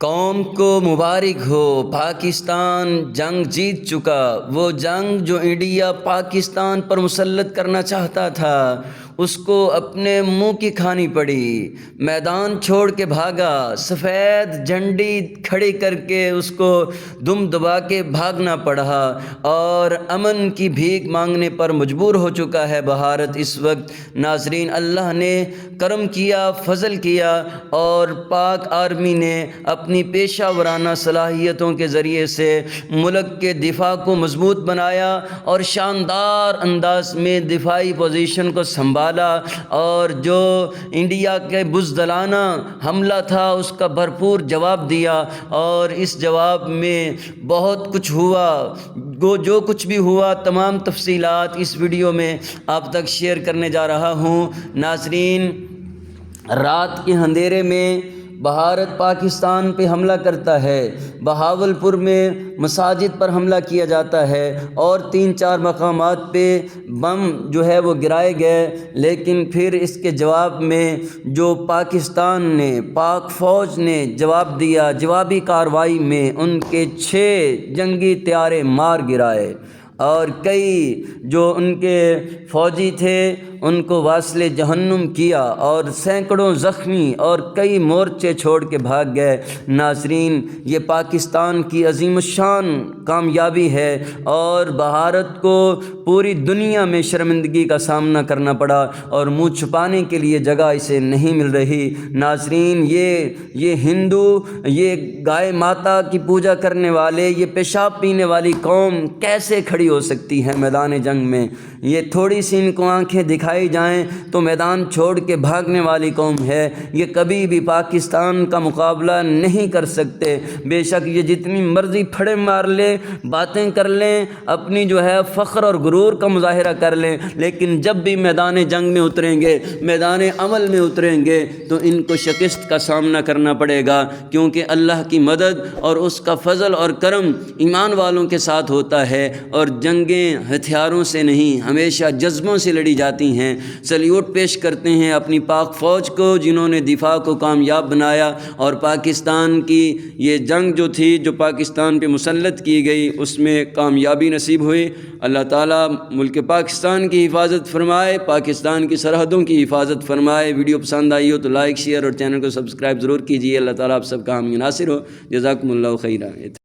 قوم کو مبارک ہو، پاکستان جنگ جیت چکا۔ وہ جنگ جو انڈیا پاکستان پر مسلط کرنا چاہتا تھا، اس کو اپنے منہ کی کھانی پڑی۔ میدان چھوڑ کے بھاگا، سفید جھنڈی کھڑی کر کے اس کو دم دبا کے بھاگنا پڑا، اور امن کی بھیک مانگنے پر مجبور ہو چکا ہے بھارت اس وقت۔ ناظرین، اللہ نے کرم کیا، فضل کیا، اور پاک آرمی نے اپنی پیشہ ورانہ صلاحیتوں کے ذریعے سے ملک کے دفاع کو مضبوط بنایا اور شاندار انداز میں دفاعی پوزیشن کو سنبھالا، اور جو انڈیا کے بزدلانہ حملہ تھا اس کا بھرپور جواب دیا، اور اس جواب میں بہت کچھ ہوا۔ جو کچھ بھی ہوا تمام تفصیلات اس ویڈیو میں آپ تک شیئر کرنے جا رہا ہوں۔ ناظرین، رات کے اندھیرے میں بھارت پاکستان پہ حملہ کرتا ہے۔ بہاولپور میں مساجد پر حملہ کیا جاتا ہے اور 3-4 مقامات پہ بم جو ہے وہ گرائے گئے، لیکن پھر اس کے جواب میں جو پاکستان نے، پاک فوج نے جواب دیا، جوابی کارروائی میں ان کے 6 جنگی طیارے مار گرائے، اور کئی جو ان کے فوجی تھے ان کو واصل جہنم کیا، اور سینکڑوں زخمی اور کئی مورچے چھوڑ کے بھاگ گئے۔ ناظرین، یہ پاکستان کی عظیم الشان کامیابی ہے، اور بھارت کو پوری دنیا میں شرمندگی کا سامنا کرنا پڑا، اور منہ چھپانے کے لیے جگہ اسے نہیں مل رہی۔ ناظرین، یہ ہندو، یہ گائے ماتا کی پوجا کرنے والے، یہ پیشاب پینے والی قوم کیسے کھڑی ہو سکتی ہے میدان جنگ میں؟ یہ تھوڑی سی ان کو آنکھیں دکھائی جائیں تو میدان چھوڑ کے بھاگنے والی قوم ہے۔ یہ کبھی بھی پاکستان کا مقابلہ نہیں کر سکتے، بے شک یہ جتنی مرضی پھڑے مار لیں، باتیں کر لیں، اپنی جو ہے فخر اور غرور کا مظاہرہ کر لیں، لیکن جب بھی میدان جنگ میں اتریں گے، میدان عمل میں اتریں گے، تو ان کو شکست کا سامنا کرنا پڑے گا، کیونکہ اللہ کی مدد اور اس کا فضل اور کرم ایمان والوں کے ساتھ ہوتا ہے، اور جنگیں ہتھیاروں سے نہیں، ہمیشہ جذبوں سے لڑی جاتی ہیں۔ سلیوٹ پیش کرتے ہیں اپنی پاک فوج کو، جنہوں نے دفاع کو کامیاب بنایا، اور پاکستان کی یہ جنگ جو تھی، جو پاکستان پہ مسلط کی گئی، اس میں کامیابی نصیب ہوئی۔ اللہ تعالیٰ ملک پاکستان کی حفاظت فرمائے، پاکستان کی سرحدوں کی حفاظت فرمائے۔ ویڈیو پسند آئی ہو تو لائک، شیئر اور چینل کو سبسکرائب ضرور کیجیے۔ اللہ تعالیٰ آپ سب کا حامی ناصر ہو۔ جزاکم اللہ خیرا۔